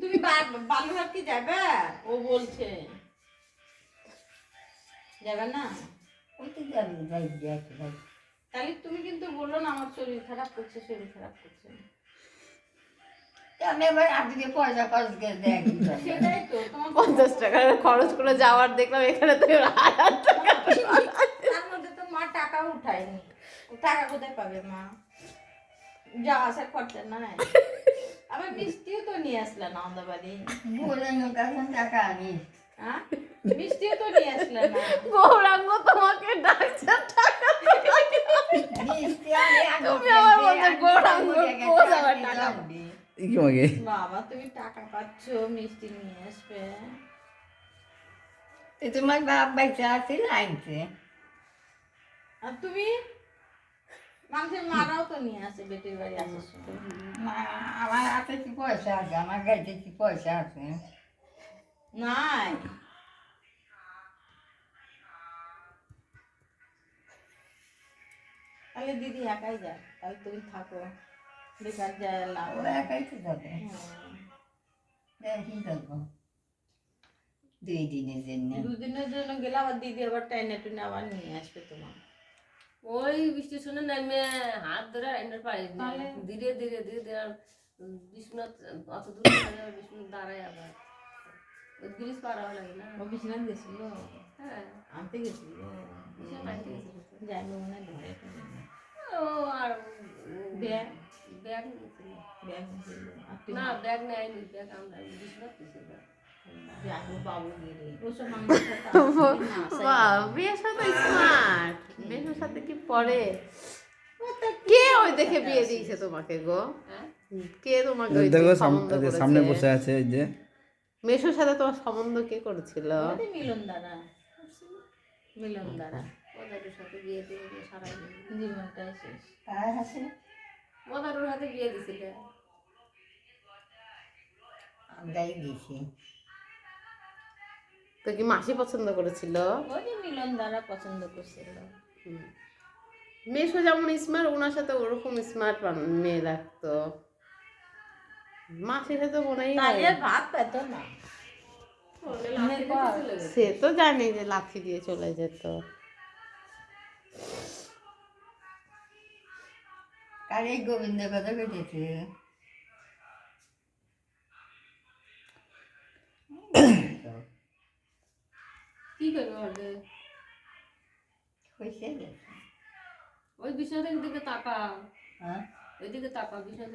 তুমি বালুরঘাট কি যাবে? ও বলছে যাবে না। তাহলে তুমি কিন্তু বললো না আমার শরীর খারাপ করছে, শরীর খারাপ করছে। সেটাই তো, তোমার 50 টাকা খরচ করে যাওয়ার দেখলাম, এখানে তো 1000 টাকা। তার মধ্যে তো মা টাকা উঠায়নি। টাকা কোথায় পাবে মা? যাওয়া আসার খরচা নাই। আবার মিষ্টিও তো নিয়ে আসলে না আমাদের বাড়ি। টাকা আনিস। হ্যাঁ, মিষ্টিও তো নিয়ে আসলে না। গৌরাঙ্গ তোমাকে ডাকছে টাকা তুমি আবার বলছো গৌরাঙ্গ কোচ আবার টাকা কি মাগে বাবা তুমি টাকা পাচ্ছ, মিষ্টি নিয়ে আসবে। তোমার বাপ বাইচা আছে আনছে। আর তুমি মানুষের মারাও তো নিয়ে আসে বেটির বাড়ি আসার সময়। আমার হাতে কি পয়সা আছে? আমার গাড়িতে কি পয়সা আছে? নাই। তাহলে দিদি একাই যায়, তাহলে তুমি থাকো, বেকার যায় লাভ। ও একাই তো যাবে। দেখি যাবো 2 দিনের জন্য। দুদিনের জন্য গেলে আবার দিদি আবার টাইনে টুনে আবার নিয়ে আসবে তোমার। ওই বৃষ্টি শুনে নামে হাত ধরে আইনার পারে ধীরে ধীরে ধীরে ধীরে বিশ্বনাথ অত দূর বিশ্বনাথ দাঁড়ায় আবার ওই ব্রিজ পার হওয়া লাগে না। ও বিছানা গেছিল, হ্যাঁ আনতে গেছিল, আনতে গেছিল। যাই মনে হয় ধরে ফেলে। ও আর ব্যাগ ব্যাগ নিয়েছিল ব্যাগ নিয়েছিল। আর তুমি না ব্যাগ নেয়নি, ব্যাগ আমরা বিশ্বনাথ নিয়েছিল। যাবো বাবু গেলে ওসব আমাদের সাথে আসবে না, বাহ, বিয়ের সাথে স্মার্ট। বিয়ের সাথে কি পড়ে? কে ওই দেখে বিয়ে দিয়েছে তোমাকে গো? হ্যাঁ কে তোমাকে ওই দেখো সম্বন্ধ সামনে করেছে? বসে আছে এই যে মেসোর সাথে তোমার সম্বন্ধ কে করেছিল? আমাদের মিলন দ্বারা, মিলন দ্বারা মদারুর সাথে বিয়ে দিয়ে দিয়ে সারাই জীবনটাই শেষ। তার হাতে মদারুর হাতে বিয়ে দিছিল। আমরাই দিয়েছি। তো কি মাসি পছন্দ করেছিল? ওই যে মিলন দ্বারা পছন্দ করছিল। মেসো যেমন স্মার্ট, ওনার সাথে ওরকম স্মার্ট মেয়ে লাগতো। মাসির সাথে মনে হয় তাহলে আর ভাত পেত না। সে তো জানি যে লাথি দিয়ে চলে যেত। কারে গোবিন্দ কথা কেটেছে। কি করবে হবে? হয়েছে গেছে। ওই বিশ্বনাথের দিকে তাকা, হ্যাঁ ওইদিকে তাকা বিশ্বনাথের